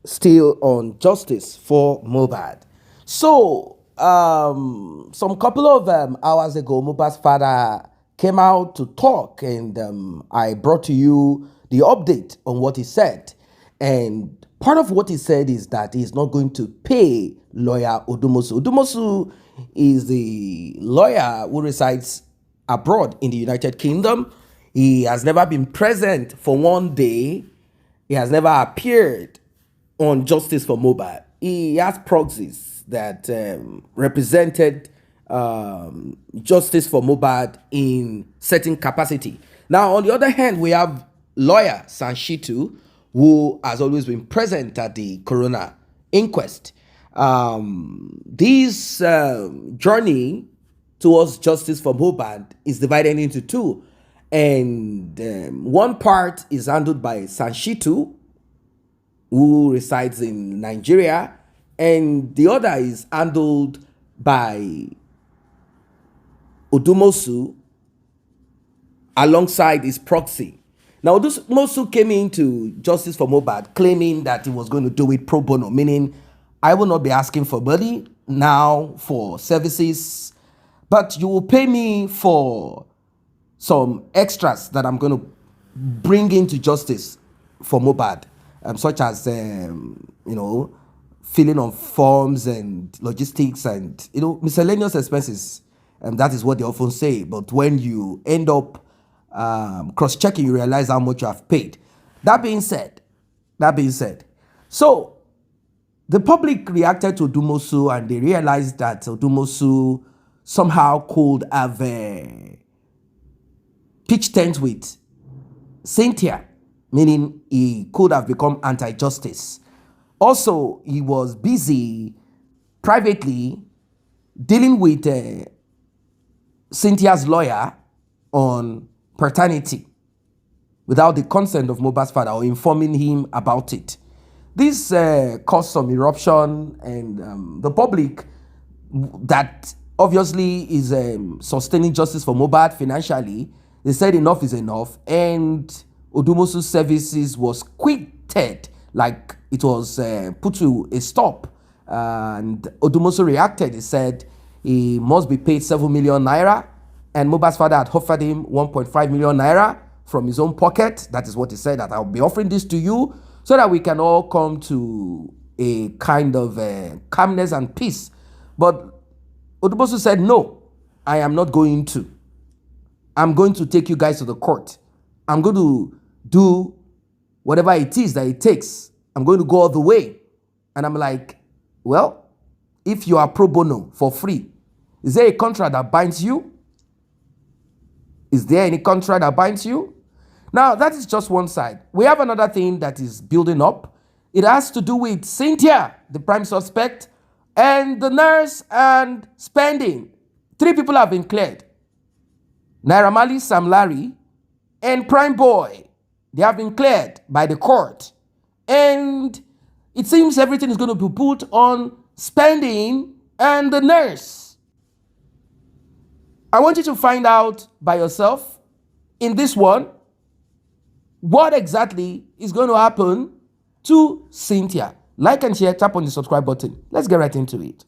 still on justice for Mohbad. So, some couple of hours ago, Mohbad's father came out to talk, and I brought to you the update on what he said. And part of what he said is that he's not going to pay lawyer Odumosu. Odumosu is the lawyer who resides abroad in the United Kingdom. He has never been present for one day. He has never appeared on Justice for Mohbad. He has proxies that represented Justice for Mohbad in certain capacity. Now, on the other hand, we have lawyer Sanshitu, who has always been present at the coroner inquest. This journey towards justice for Mohbad is divided into two. And one part is handled by Sanshitu, who resides in Nigeria, and the other is handled by Odumosu alongside his proxy. Now, Odumosu came into Justice for Mohbad claiming that he was going to do it pro bono, meaning I will not be asking for money now for services, but you will pay me for some extras that I'm going to bring into justice for Mohbad, such as, filling of forms and logistics and, miscellaneous expenses. And that is what they often say. But when you end up cross-checking, you realize how much you have paid. That being said, so the public reacted to Odumosu, and they realized that Odumosu somehow could have pitched tent with Cynthia, meaning he could have become anti-justice. Also, he was busy privately dealing with Cynthia's lawyer on paternity without the consent of Mohbad's father or informing him about it. This caused some eruption, and the public that obviously is sustaining justice for Mohbad financially, they said enough is enough, and Odumosu's services was quitted, like it was put to a stop. And Odumosu reacted. He said he must be paid 7 million naira, and Mohbad's father had offered him 1.5 million naira from his own pocket. That is what he said, that I'll be offering this to you so that we can all come to a kind of calmness and peace. But Odumosu said, no, I am not going to. I'm going to take you guys to the court. I'm going to do whatever it is that it takes. I'm going to go all the way. And I'm like, well, if you are pro bono for free, is there a contract that binds you? Is there any contract that binds you? Now, that is just one side. We have another thing that is building up. It has to do with Cynthia, the prime suspect, and the nurse and spending. 3 people have been cleared. Naira Marley, Sam Larry, and Prime Boy. They have been cleared by the court. And it seems everything is going to be put on spending and the nurse. I want you to find out by yourself in this one what exactly is going to happen to Cynthia. Like and share, tap on the subscribe button. Let's get right into it.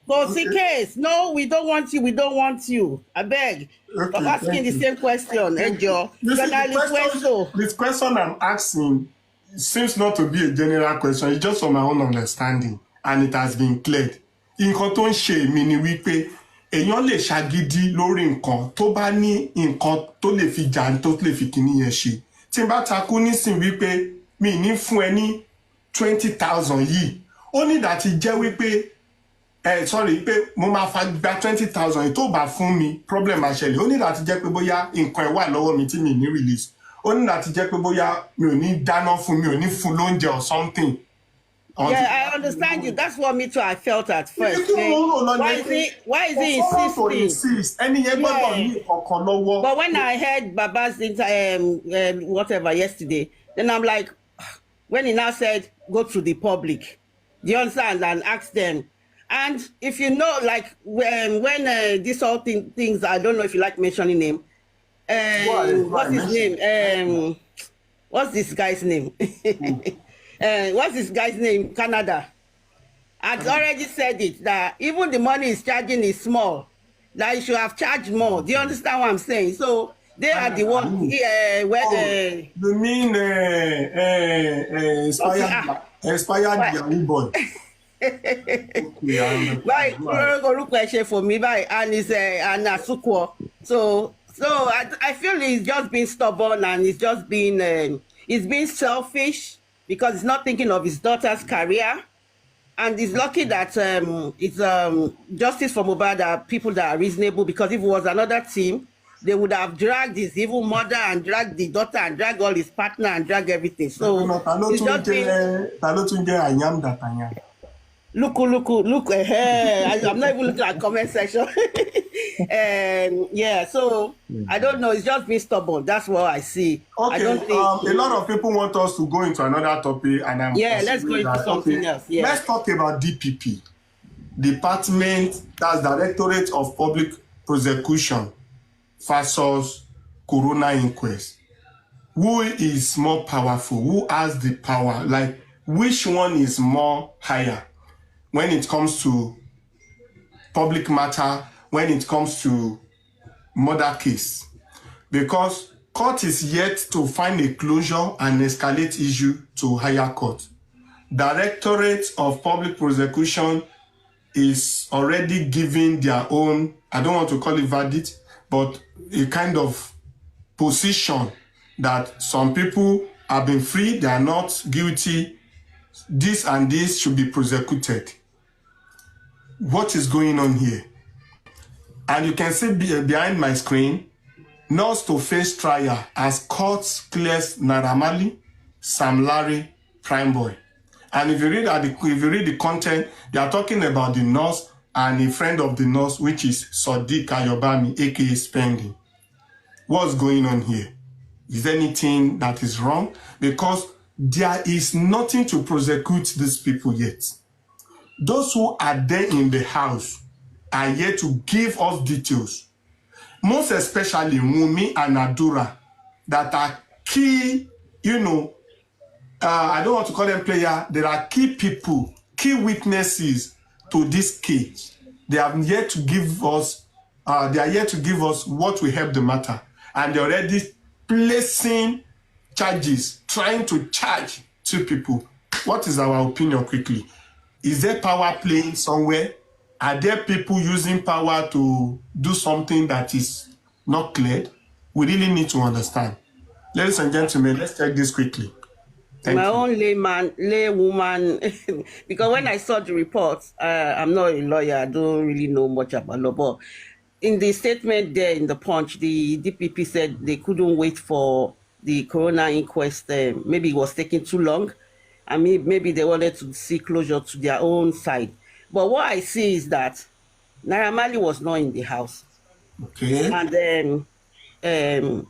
Case. No, we don't want you. We don't want you. I beg. Okay, I'm asking the same question. This question I'm asking seems not to be a general question. It's just from my own understanding, and it has been cleared. Nǹkan tó ń ṣe mí ni wípé èèyàn lè ṣagídí lórí nǹkan tó bá ní nǹkan tó lè fi jà tó lè fi kíní yẹn ṣe. Tí n bá takú nísìn wípé mi ní fún ẹ ní 20,000 yìí, ó ní láti jẹ́ wípé sorry pé mo máa fa gba 20,000 tó bá fún mi problem àṣẹlẹ̀. Ó ní láti jẹ́ pé bóyá nǹkan ẹ̀ wà lọ́wọ́ mi tí mi ní release. Ó ní láti jẹ́ pé bóyá mi ò ní dáná fún mi ò ní fún lóúnjẹ or something. Yeah, I understand you. That's what me too I felt at first. Why is he insisting? Yeah. But when I heard Baba's whatever yesterday, then I'm like, when he now said go to the public, do you understand, and ask them. And if you know, like when these all things, I don't know if you like mentioning name. What's his name? What's this guy's name? what's this guy's name? Canada. Had already said it that even the money he's charging is small. That he should have charged more. Do you understand what I'm saying? So they are the one. You mean expired Yahoo boy? Like for me, and it's an Asukwo. So I feel he's just being stubborn and he's just being selfish because he's not thinking of his daughter's career. And he's lucky that it's justice for Mohbad are people that are reasonable, because if it was another team, they would have dragged his evil mother and dragged the daughter and dragged all his partner and dragged everything. So it's just been... Look, I'm not even looking at comment section. Yeah, so I don't know. It's just being stubborn. That's what I see. Okay, I don't think a lot of people want us to go into another topic, and let's go into something else. Yeah. Let's talk about DPP, Department, that's Directorate of Public Prosecution versus coroner inquest. Who is more powerful? Who has the power? Like, which one is more higher when it comes to public matter, when it comes to murder case? Because court is yet to find a closure and escalate issue to higher court. Directorate of Public Prosecution is already giving their own, I don't want to call it verdict, but a kind of position that some people have been free, they are not guilty, this and this should be prosecuted. What is going on here? And you can see behind my screen, nurse to face trial as court clears Naira Marley, Sam Larry, Prime Boy. And if you read the content, they are talking about the nurse and a friend of the nurse, which is Sadiq Ayobami, aka Spending. What's going on here? Is there anything that is wrong? Because there is nothing to prosecute these people yet. Those who are there in the house are yet to give us details. Most especially Wunmi and Adura, that are key, I don't want to call them players. There are key people, key witnesses to this case. They have yet to give us, what will help the matter. And they're already placing charges, trying to charge two people. What is our opinion quickly? Is there power playing somewhere? Are there people using power to do something that is not clear? We really need to understand. Ladies and gentlemen, let's check this quickly. My own laywoman, because when I saw the report, I'm not a lawyer, I don't really know much about law, but in the statement there in the Punch, the DPP said they couldn't wait for the coroner inquest. Maybe it was taking too long, and maybe they wanted to see closure to their own side. But what I see is that Naira Marley was not in the house. Okay. And then,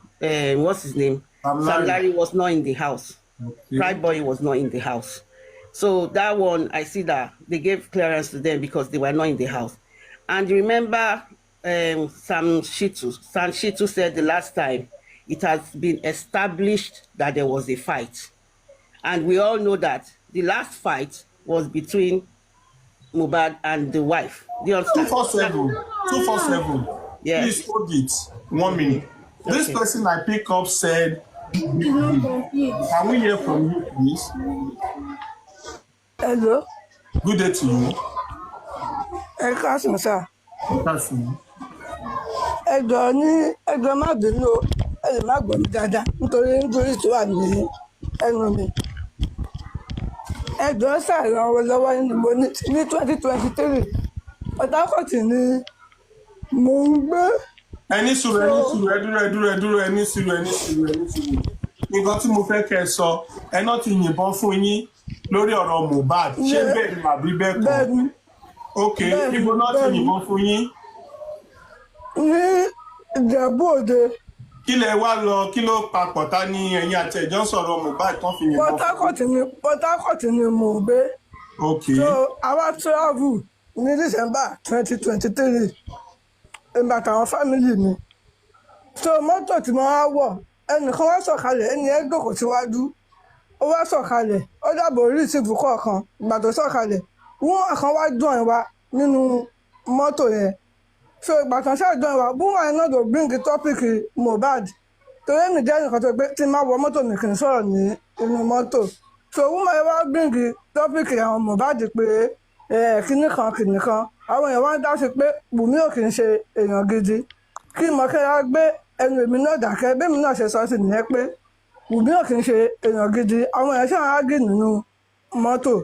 what's his name? Sam Larry was not in the house. Okay. Pride Boy was not in the house. So that one, I see that they gave clearance to them because they were not in the house. And remember, Sam Shitu said the last time, it has been established that there was a fight. And we all know that the last fight was between Mohbad and the wife. Do you understand? 247. Yeah. Please hold it 1 minute. Okay. This person I pick up said, can we hear from you, please? Hello. Good day to you. Káàsán sir. Káàsán. Ẹjọ́ má bínú o, ẹ lè má gbọ́ mi dáadáa nítorí tó wà ní ẹnu mi. Ẹjọ́ ṣàìrànwọ́ lọ́wọ́ ní mo ní 2023 Port Harcourt ni mo ń gbé. Ẹni sùúrù ẹni sùúrù. Nǹkan tí mo fẹ́ kẹ́ ẹ sọ, ẹ náà ti yìnbọn fún yín lórí ọ̀rọ̀ Mohbad. Ṣé bẹ́ẹ̀ ni àbí bẹ́ẹ̀ kọ́? Bẹ́ẹ̀ni. Ok, ibo náà ti yìnbọn fún yín? Ní Ìjẹ̀bú Òde. Kí lẹ wá lọ, kí ló papọ̀ ta ní ẹ̀yin àti ẹ̀jọ́ sọ̀rọ̀ Mohbad tán fi yìnbọn fún? Port Harcourt ni mo gbé. Ok. So àwa travel ní December 2023 ìgbà táwọn family mi. So mọ́tò tí mo wá wọ̀, ẹnìkan wá sọ̀kalẹ̀, ẹni ẹ jókòó síwájú, ó wá sọ̀kalẹ̀, ó dàbò rìsíìfù kọ̀ọ̀kan ìgbà tó sọ̀kalẹ̀ wọ́n kan wá join wa nínú mọ́tò yẹn so ìgbà kan ṣáà join wa woman yẹn náà go bring topic Mohbad torí èmi jẹ́ nǹkan tó pé tí n máa wọ mọ́tò mi kì í sọ̀rọ̀ ní inú mọ́tò so woman yẹn wá bring topic àwọn Mohbad pé kinní kan àwọn èèyàn wá ń dá sí pé Wunmi ò kì í ṣe èèyàn gidi kí mọ̀kẹ́ra gbé ẹnu èmi náà dákẹ́ bẹ́ẹ̀mi náà ṣe sọ sí nìyẹn pé Wunmi ò kì í ṣe èèyàn gidi àwọn èèyàn ṣáà á gé nínú mọ́tò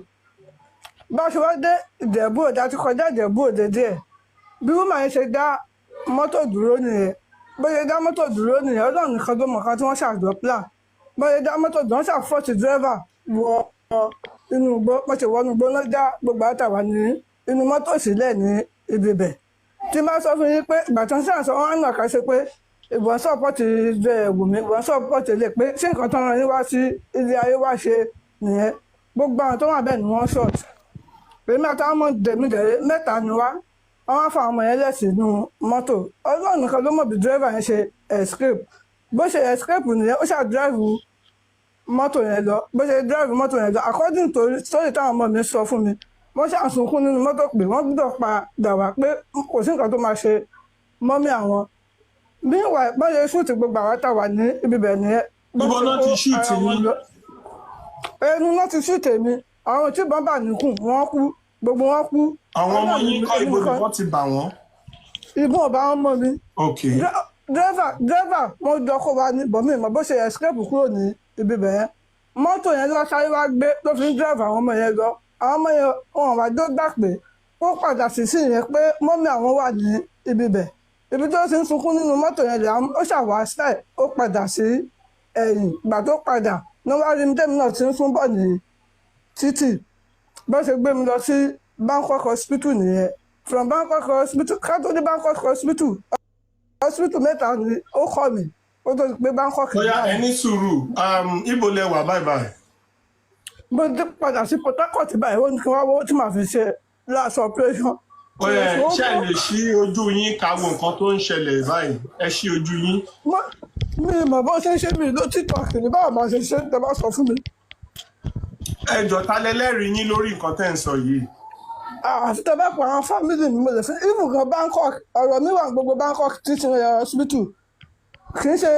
bá ṣe wá dé Ìjẹ̀bú Òde àti kọjá Ìjẹ̀bú Òde díẹ̀ bí woman yẹn ṣe dá mọ́tò dúró nìyẹn bóyá dá mọ́tò dúró nìyẹn ọlọ́run nìkan tó mọ̀ kan tí wọ́n ṣàgbọ́ plan bóyá dá mọ́tò dúró wọ́n ṣàfọ́ọ̀tì dírẹ́fà wọ inú igbó wọ́n ṣe wọnú igbó náà dá gbogbo àtàwà ní inú mọ́tò sílẹ̀ ní ibi bẹ̀ tí bá sọ fún yín pé ìgbà tó ń ṣàṣọ wọn náà kà ṣe pé ìbọn sọ́pọ̀tì Wunmi ìbọn sọ́pọ̀tì lè pé ṣé nǹkan tó ń ran yín wá sí ilé ayé wá ṣe nìyẹn gbogbo àwọn tó wà bẹ́ẹ̀ ni wọ́n ṣọ̀t èmi àtàwọn ọmọ dèmídẹ̀rẹ́ mẹ́ta ni wá wọ́n wá fa àwọn ọmọ yẹn lẹ́sìn inú mọ́tò ọlọ́run nìkan ló mọ̀ bí dírẹ́fà yẹn ṣe escape bó ṣe escape nìyẹn ó ṣàdírẹ́fù mọ́tò yẹn lọ bó ṣe dírẹ́fù mọ́tò yẹn lọ according to story táwọn ọmọ mi sọ fún mi wọ́n ṣàṣùnkún nínú mọ́tò pé wọ́n gbọ́dọ̀ padà wá pé kò sí nǹkan tó máa ṣe mọ́mí àwọn bí ìwà bọ́n ṣe ṣúùtì gbogbo àwọn táwa ní ibi bẹ̀ nìyẹn. Ibo náà ti ṣúùtì mi. ẹnu náà ti ṣúùtì mi àwọn tí bọ́n bà níkùn wọ́n kú gbogbo wọn kú. Àwọn ọmọ yín kọ́ ibo ni wọ́n ti bà wọ́n. ìbọn ọba wọn mọ mi. Ok. dírẹ́fà wọn jọ kó wa ní bọ̀mí ìmọ̀ bó ṣe escape kúrò ní ibi bẹ̀ yẹn mọ́tò yẹn lọ sáré wá gbé tó fi ń dírẹ́fà àwọn ọmọ yẹn lọ àwọn ọmọ yẹn wọn wá jó gbà pé ó padà sí yẹn pé mọ́mí àwọn wà ní ibi bẹ̀ ibi tó ti ń sunkún nínú mọ́tò yẹn lè ó ṣàwá style ó padà sí ẹ̀yìn ìgbà tó padà ní wá rí mi tẹ́mi náà ti ń sún bọ̀ ní títì bó ṣe gbé mi lọ sí Bangkok hospital nìyẹn from Bangkok hospital ká tó dé Bangkok hospital mẹ́ta ni ó kọ́ mi ó tó gbé Bangkok. Bóyá ẹni sùúrù ibo lẹ wà báyìí. mo dé padà sí Port Harcourt báyìí ó ní kí wọ́n wá tí màá fi ṣe last operation. Ṣé ẹ lè ṣí ojú yín ká wo nǹkan tó ń ṣẹlẹ̀ báyìí ẹ ṣí ojú yín. mi mọ̀ bó ṣe ń ṣe mí ló TikTok ní báwo máa ṣe ṣe tẹ́ bá sọ fún mi. Ẹ jọ̀ọ́ ta lẹ́lẹ́rìí yín lórí nǹkan tẹ́ ń sọ yìí. àti tẹ́ bá pa àwọn fámìlì mi mo lè fi even gan Bangkok ọ̀rọ̀ mi wà gbogbo Bangkok teaching hospital kì í ṣe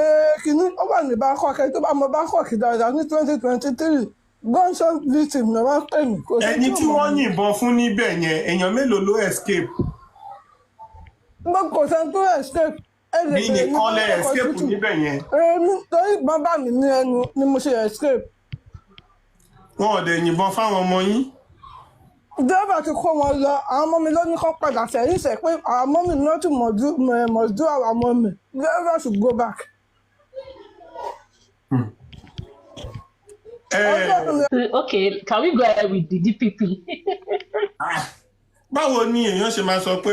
kinní ó wà ní Bangkok ẹni tó bá mọ Bangkok dáadáa ní 2023 gunshot victim ni wọ́n pè mí. Ẹni tí wọ́n yìnbọn fún níbẹ̀ yẹn èèyàn mélòó ló escape. kò sẹ́ni tó escape. Bí nìkan lẹ escape níbẹ̀ yẹn. torí ìbọn bá mi ní ẹnu ni mo ṣe escape. Wọn ò dẹ̀ yìnbọn fáwọn ọmọ yín. dírẹ́bà ti kó wọn lọ àwọn ọmọ mi ló ní kó padà sẹ́yìn sẹ́ pé àwọn ọmọ mi not must do our ọmọ mi dírẹ́bà should go back. Okay, can we go ahead with the DPP? Báwo ni èèyàn ṣe máa sọ pé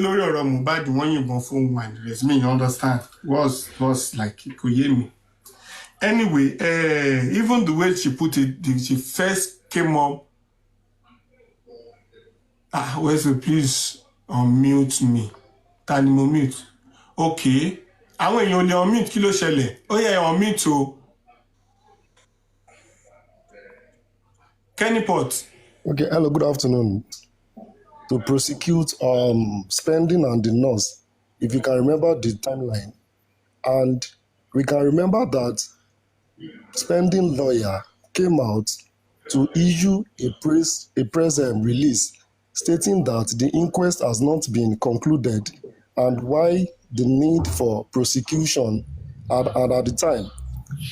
lórí ọ̀rọ̀ Mohbad wọ́n yìnbọn fún wọn and the rest me you understand was like kò yé mi. Anyway, even the way she put it, she first came up. Wesley, please unmute me. Ta ni mo mute? Okay. Àwọn èèyàn ò lè unmute kí ló ṣẹlẹ̀? Ó yẹ unmute o. Kenny Pot. Okay, hello, good afternoon. To prosecute spending and the nurse, if you can remember the timeline, and we can remember that spending lawyer came out to issue a press release stating that the inquest has not been concluded and why the need for prosecution at the time.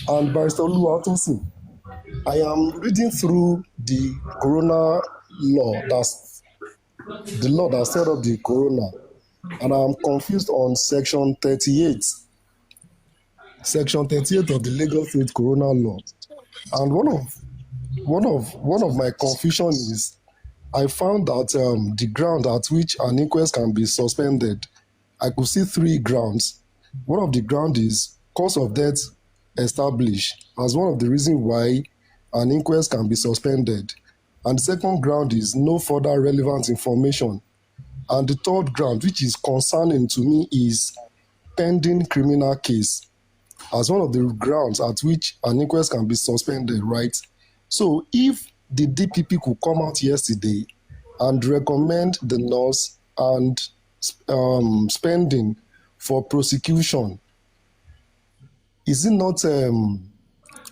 And Barrister Oluwatosin, I am reading through the coroner law, that's the law that set up the coroner, and I'm confused on section 38. Section 38 of the Lagos State Coroner Law. And one of my confusion is I found that the ground at which an inquest can be suspended, I could see 3 grounds. One of the ground is cause of death established as one of the reasons why an inquest can be suspended. And the second ground is no further relevant information. And the third ground, which is concerning to me, is pending criminal case as one of the grounds at which an inquest can be suspended, right? So if the DPP could come out yesterday and recommend the nurse and spending for prosecution, is it not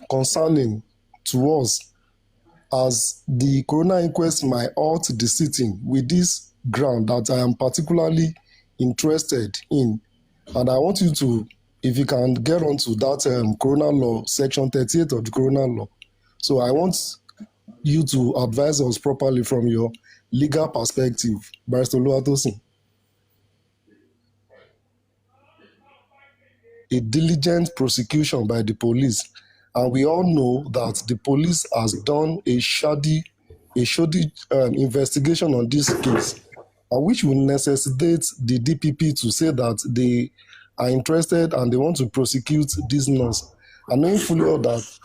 concerning to us as the coroner inquest might halt the sitting with this ground that I am particularly interested in? And I want you to, if you can get onto that coroner law, section 38 of the coroner law. So I want you to advise us properly from your legal perspective, Barrister Oluwatosin. A diligent prosecution by the police, and we all know that the police has done a shoddy investigation on this case, which will necessitate the DPP to say that they are interested and they want to prosecute this nurse, and knowing fully well that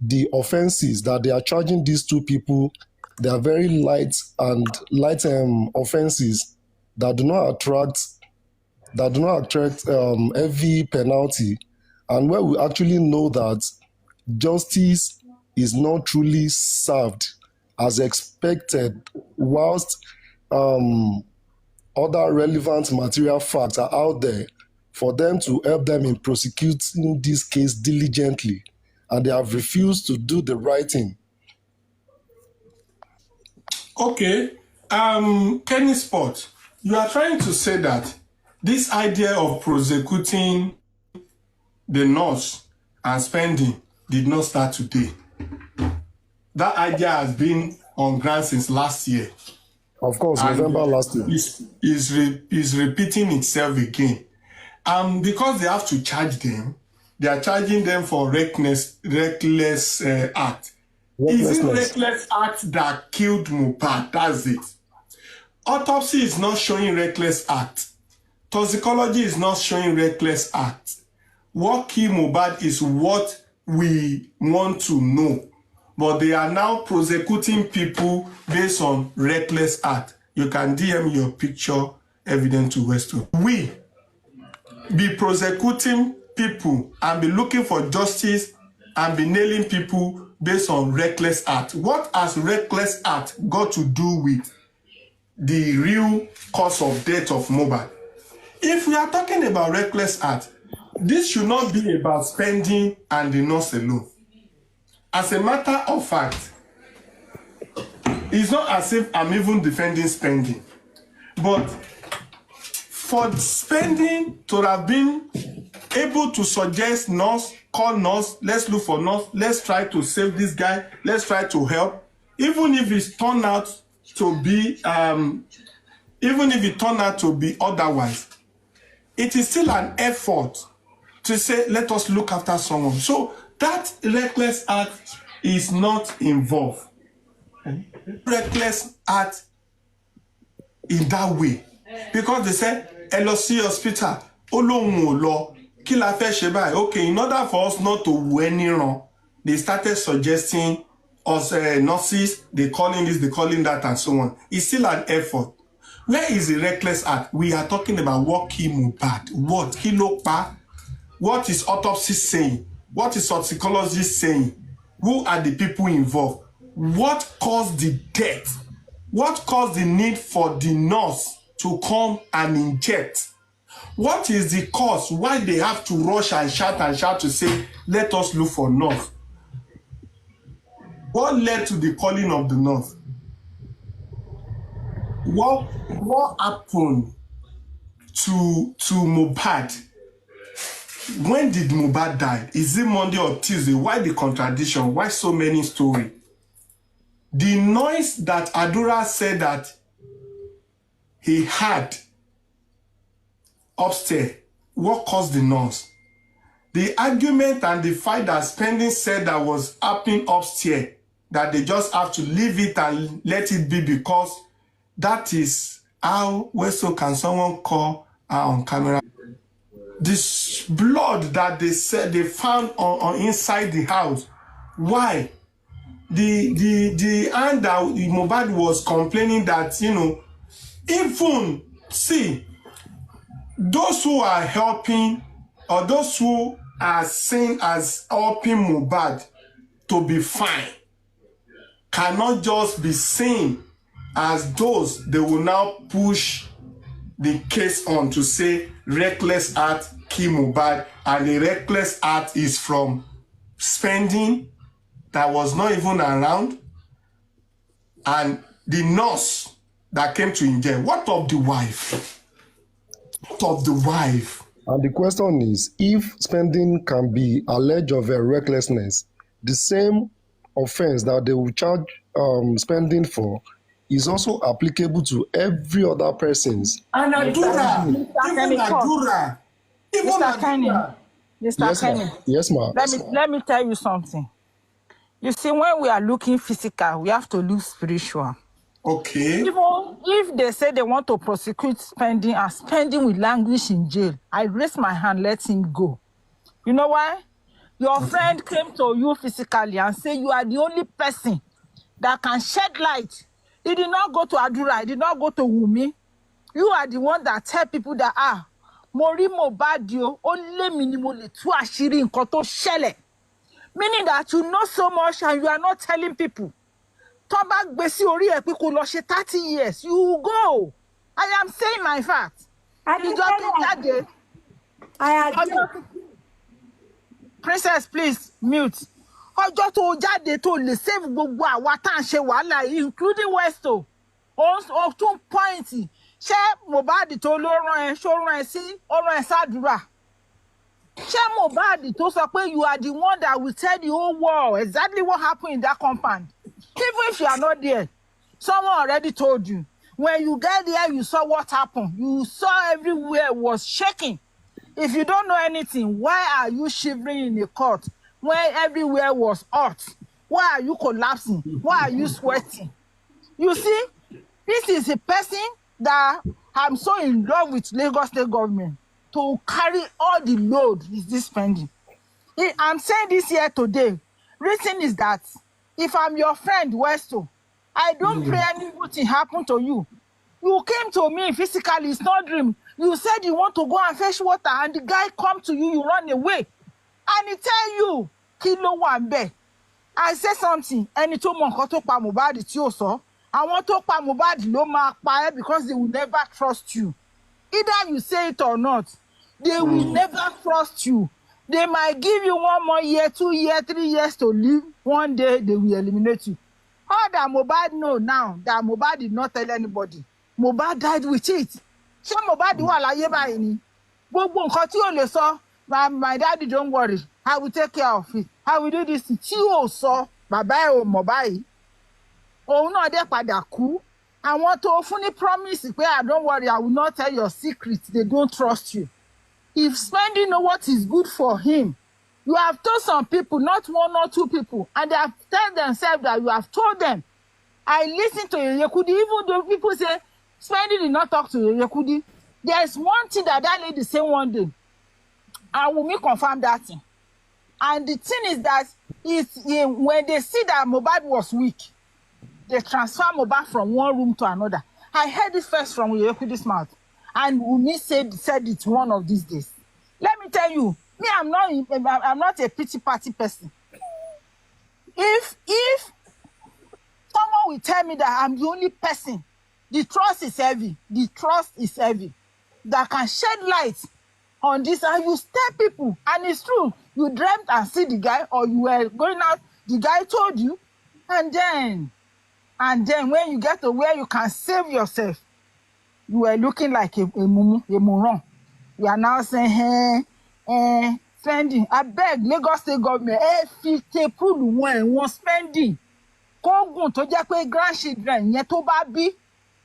the offenses that they are charging these two people, they are very light offenses that do not attract heavy penalty, and where we actually know that justice is not truly served as expected, whilst other relevant material facts are out there for them to help them in prosecuting this case diligently, and they have refused to do the right thing. Okay, Kenny Sport, you are trying to say that this idea of prosecuting the nurse and spending did not start today. That idea has been on ground since last year. Of course, November last year. Is repeating itself again. Because they have to charge them, they are charging them for reckless act. Is it reckless act that killed Mohbad? That's it. Autopsy is not showing reckless act. Toxicology is not showing reckless act. What killed Mohbad is what we want to know. But they are now prosecuting people based on reckless act. You can DM your picture evidence to Westo. We be prosecuting people and be looking for justice and be nailing people based on reckless act. What has reckless act got to do with the real cause of death of Mohbad? If we are talking about reckless act, this should not be about spending and the nurse alone. As a matter of fact, it's not as if I'm even defending spending, but for spending to have been able to suggest nurse, call nurse, let's look for nurse, let's try to save this guy, let's try to help, even if it's turned out to be otherwise, it is still an effort to say, let us look after someone. So that reckless act is not involved. Reckless act in that way. Because they say, LOC hospital, okay, in order for us not to do any wrong, they started suggesting us nurses, they calling this, they calling that, and so on. It's still an effort. Where is the reckless act? We are talking about what killed Mohbad. What? What is autopsy saying? What is toxicology saying? Who are the people involved? What caused the death? What caused the need for the nurse to come and inject? What is the cause? Why they have to rush and shout to say, let us look for nurse? What led to the calling of the nurse? What happened to Mohbad? When did Mohbad die? Is it Monday or Tuesday? Why the contradiction? Why so many stories? The noise that Adura said that he had upstairs, what caused the noise? The argument and the fight that Spending said that was happening upstairs, that they just have to leave it and let it be because that is how, where so can someone call on camera? This blood that they said they found on inside the house. Why? The hand that Mohbad was complaining that, even see, those who are helping or those who are seen as helping Mohbad to be fine, cannot just be seen as those they will now push the case on to say reckless act kill Mohbad, and the reckless act is from spending that was not even around, and the nurse that came to inject. What of the wife? What of the wife? And the question is, if spending can be alleged of a recklessness, the same offense that they will charge spending for is also applicable to every other person's. And Adura, even Adura, even Mr. Kenny, Adura. Mr. Yes, Kenny, ma'am. Yes, ma'am. let me tell you something. You see, when we are looking physical, we have to look spiritual. Okay. Even if they say they want to prosecute spending and spending with language in jail, I raise my hand, let him go. You know why? Your friend came to you physically and say you are the only person that can shed light. He did not go to Adura, he did not go to Wunmi. You are the one that tell people that, Mori Mohbad o, only minimally tú àṣírí nǹkan tó ṣẹlẹ̀. Meaning that you know so much and you are not telling people. Tó bá gbé sí orí ẹ̀ pé kó lọ ṣe 30 years, you go. I am saying my fact. Ìjọ tó jáde. I agree. Princess, please, mute. Ọjọ́ tó jáde tó lè save gbogbo àwa tá à ń ṣe wàhálà yìí, including Westo. Ó tún point. Ṣé Mohbad tó ló rán ẹ, ṣó rán ẹ sí, ó rán ẹ sádùúrà? Ṣé Mohbad tó sọ pé you are the one that will tell the whole world exactly what happened in that compound? Even if you are not there, someone already told you. When you get there, you saw what happened. You saw everywhere was shaking. If you don't know anything, why are you shivering in a court when everywhere was hot? Why are you collapsing? Why are you sweating? You see, this is a person that I'm so in love with Lagos State government to carry all the load is this spending. I'm saying this here today. Reason is that if I'm your friend, Westo, I don't pray any good thing happen to you. You came to me physically, it's not dream. You said you want to go and fetch water, and the guy come to you, you run away. And he tell you, kilo wambe. I say something, ẹni tó mọ nǹkan tó pa Mohbad tí ó sọ, àwọn tó pa Mohbad ló máa pa ẹ́ because they will never trust you. Either you say it or not, they will never trust you. They might give you 1 more year, 2 years, 3 years to live. One day, they will eliminate you. All that Mohbad know now, that Mohbad did not tell anybody. Mohbad died with it. Ṣé Mohbad wà láyé báyìí ni? Gbogbo nǹkan tí ó lè sọ, my daddy don't worry, I will take care of it. I will do this. Tí ó sọ, bàbá ẹ̀ ò mọ̀ báyìí. Òun náà dẹ̀ padà kú. Àwọn tó fún ní promise pé don't worry, I will not tell your secret. They don't trust you. If spending know what is good for him, you have told some people, not 1 or 2 people, and they have told themselves that you have told them. I listen to Yekudi, even though people say, spending did not talk to Yekudi. There is one thing that lady said one day, and Wunmi confirm that thing. And the thing is that when they see that Mohbad was weak, they transfer Mohbad from one room to another. I heard it first from Yekudi's mouth. And Wunmi said it one of these days. Let me tell you, me, I'm not a pity party person. If someone will tell me that I'm the only person, the trust is heavy. The trust is heavy. That can shed light on this, and you tell people, and it's true. You dreamt and see the guy, or you were going out, the guy told you, and then when you get to where you can save yourself, you were looking like a moron. You are now saying, spending. I beg Lagos State government, one spending. Kógun tó jẹ́ pé grandchildren yẹn tó bá bí,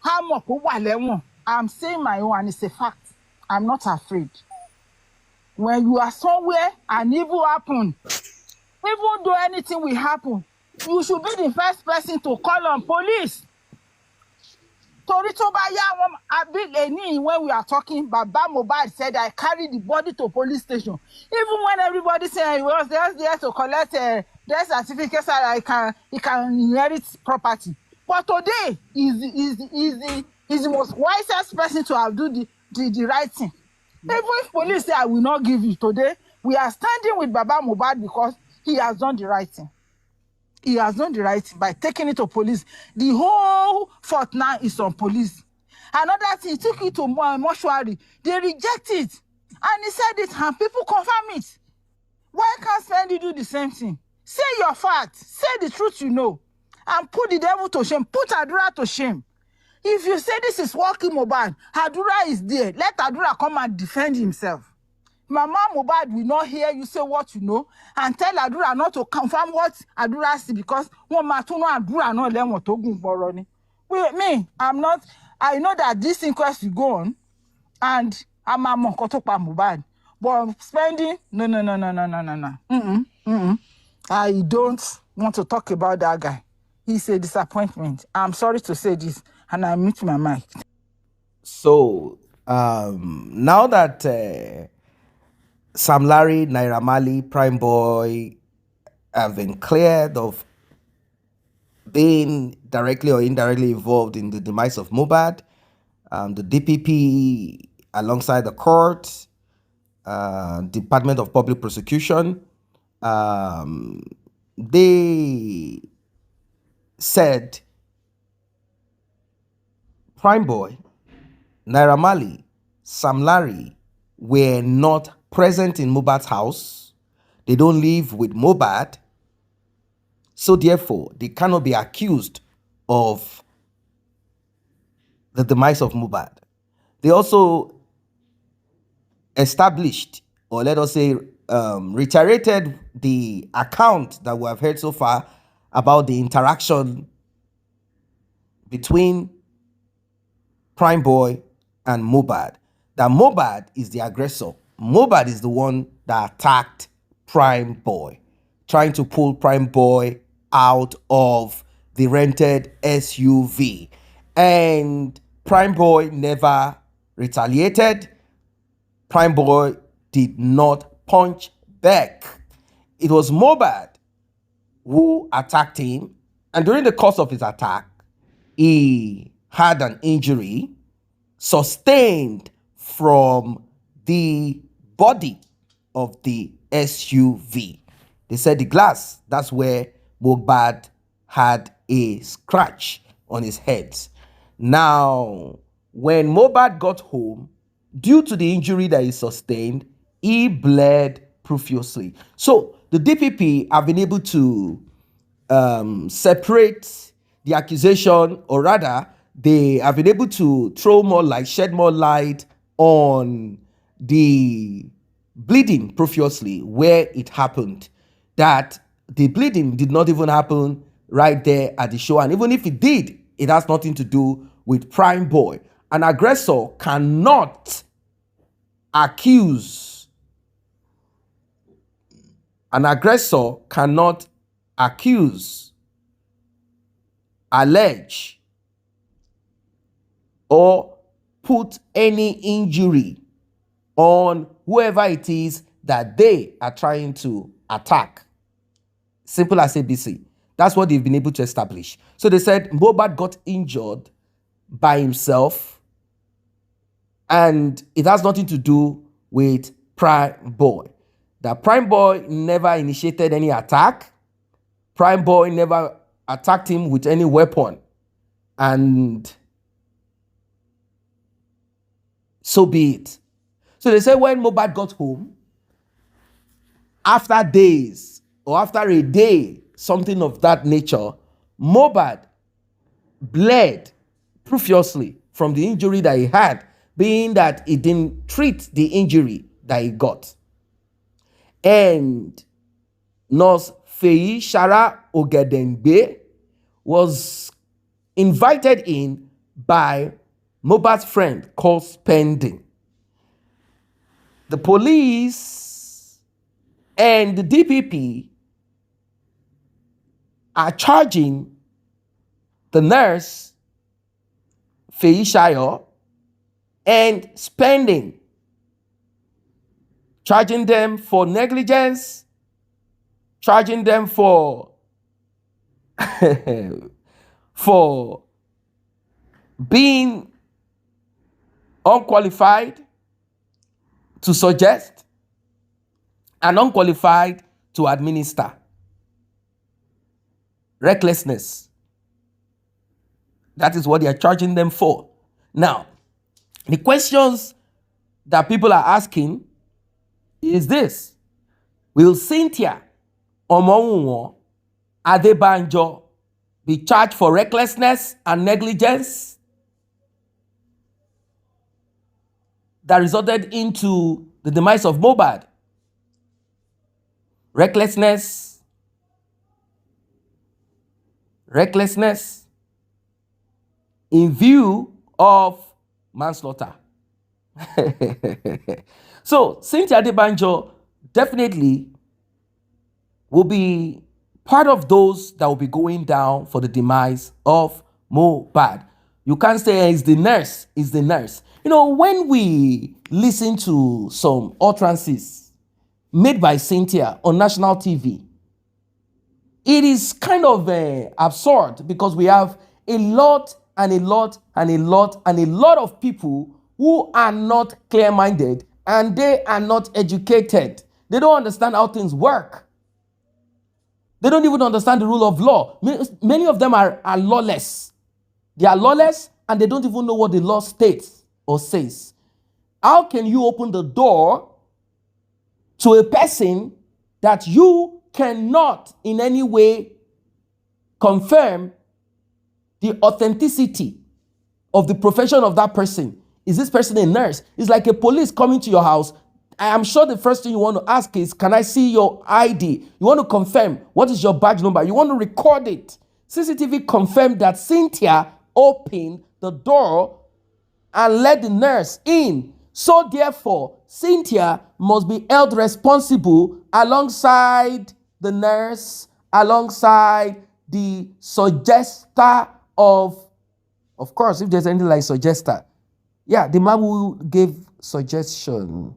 á mọ̀ kó wà lẹ́wọ̀n. I'm saying my own, and it's a fact. I'm not afraid. When you are somewhere and evil happen, even though anything will happen, you should be the first person to call on police. Torí tó bá yá when we are talking, Baba Mohbad said, I carried the body to police station. Even when everybody said he was just there to collect death certificate so that he can inherit property. But today, he's the most wisest person to have do the right thing. Even if police say, I will not give you today, we are standing with Baba Mohbad because he has done the right thing. he has done the right thing by taking it to police. The whole fault now is on police. Another thing, he took it to mortuary. They reject it. And he said it, and people confirm it. Why can't Spendy do the same thing? Say your facts. Say the truth you know. And put the devil to shame. Put Adura to shame. If you say this is working Mohbad, Adura is there. Let Adura come and defend himself. Mama Mohbad will not hear you say what you know and tell Adura not to confirm what Adura see because one matuno Adura not learn what Ogun Boroni. Me, I'm not. I know that this inquest will go on, and I'm a Monkotopa Mohbad. But spending, no. I don't want to talk about that guy. He's a disappointment. I'm sorry to say this, and I mute my mic. So now that Sam Larry, Naira Marley, Prime Boy have been cleared of being directly or indirectly involved in the demise of Mohbad, the DPP alongside the court, Department of Public Prosecution, they said Prime Boy, Naira Marley, Sam Larry were not present in Mohbad's house. They don't live with Mohbad. So therefore, they cannot be accused of the demise of Mohbad. They also established, or let us say, reiterated the account that we have heard so far about the interaction between Prime Boy and Mohbad. That Mohbad is the aggressor. Mohbad is the one that attacked Prime Boy, trying to pull Prime Boy out of the rented SUV. And Prime Boy never retaliated. Prime Boy did not punch back. It was Mohbad who attacked him, and during the course of his attack, he had an injury sustained from the body of the SUV. They said the glass, that's where Mohbad had a scratch on his head. Now, when Mohbad got home, due to the injury that he sustained, he bled profusely. So the DPP have been able to separate the accusation, or rather, they have been able to throw more light, shed more light on the bleeding profusely where it happened. That the bleeding did not even happen right there at the show, and even if it did, it has nothing to do with Prime Boy. An aggressor cannot accuse. An aggressor cannot accuse, allege, or put any injury on whoever it is that they are trying to attack. Simple as ABC. That's what they've been able to establish. So they said Mohbad got injured by himself, and it has nothing to do with Prime Boy. That Prime Boy never initiated any attack. Prime Boy never attacked him with any weapon. And so be it. So they say when Mohbad got home, after days or after a day, something of that nature, Mohbad bled profusely from the injury that he had, being that he didn't treat the injury that he got. And Nurse Feyi Shara Ogedengbe was invited in by Mohbad's friend called Spending. The police and the DPP are charging the nurse, Feyi Shara, and Spending, charging them for negligence, charging them for for being unqualified to suggest and unqualified to administer. recklessness. That is what they are charging them for. Now, the questions that people are asking is this: will Cynthia Omonwunwo Adebanjo be charged for recklessness and negligence that resulted into the demise of Mohbad? Recklessness in view of manslaughter. So Cynthia Adebanjo definitely will be part of those that will be going down for the demise of Mohbad. You can't say it's the nurse, it's the nurse. You know, when we listen to some utterances made by Cynthia on national TV, it is kind of absurd, because we have a lot of people who are not clear-minded and they are not educated. They don't understand how things work. They don't even understand the rule of law. Many of them are lawless. They are lawless and they don't even know what the law states or says. How can you open the door to a person that you cannot in any way confirm the authenticity of the profession of that person? Is this person a nurse? It's like a police coming to your house. I am sure the first thing you want to ask is, can I see your ID? You want to confirm what is your badge number. You want to record it. CCTV confirmed that Cynthia opened the door and let the nurse in. So therefore, Cynthia must be held responsible alongside the nurse, alongside the suggester of course, if there's anything like suggester. Yeah, the man who gave suggestion,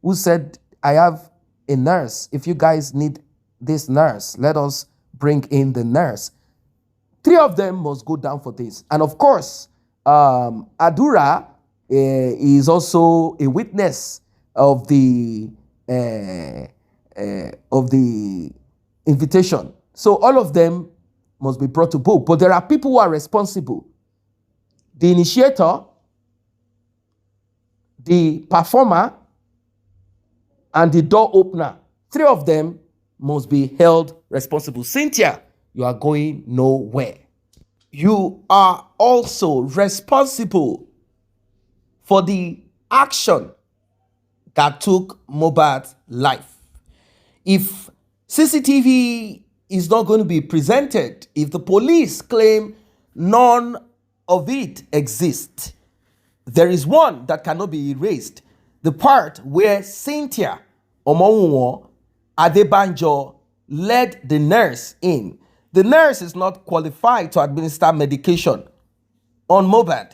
who said, I have a nurse. If you guys need this nurse, let us bring in the nurse. 3 of them must go down for this. And of course, Adura is also a witness of the invitation. So all of them must be brought to book. But there are people who are responsible. The initiator, the performer, and the door opener. 3 of them must be held responsible. Cynthia, you are going nowhere. You are also responsible for the action that took Mohbad's life. If CCTV is not going to be presented, if the police claim none of it exists, there is one that cannot be erased. The part where Cynthia Omonwunwo Adebanjo led the nurse in. The nurse is not qualified to administer medication on Mohbad.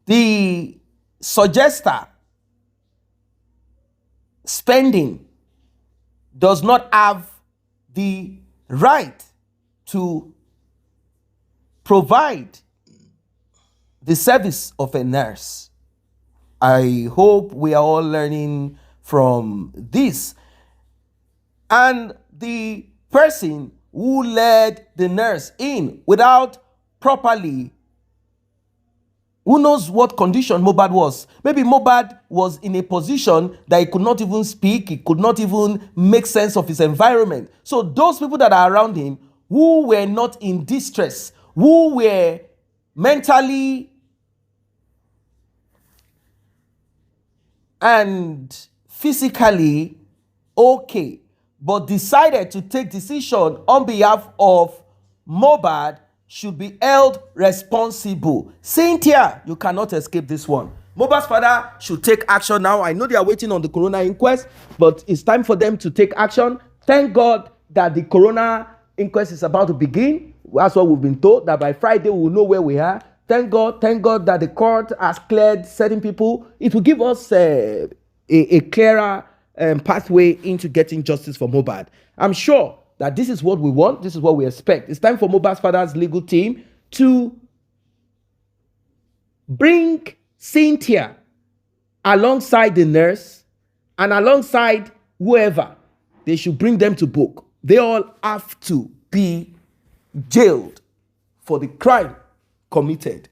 The suggester spending does not have the right to provide the service of a nurse. I hope we are all learning from this. And the person who led the nurse in without properly, who knows what condition Mohbad was? Maybe Mohbad was in a position that he could not even speak, he could not even make sense of his environment. So those people that are around him who were not in distress, who were mentally and physically okay, but decided to take decision on behalf of Mohbad, should be held responsible. Cynthia, you cannot escape this one. Mohbad's father should take action now. I know they are waiting on the coroner inquest, but it's time for them to take action. Thank God that the coroner inquest is about to begin. That's what we've been told, that by Friday we will know where we are. Thank God that the court has cleared certain people. It will give us a clearer pathway into getting justice for Mohbad. I'm sure that this is what we want. This is what we expect. It's time for Mohbad's father's legal team to bring Cynthia alongside the nurse and alongside whoever. They should bring them to book. They all have to be jailed for the crime committed.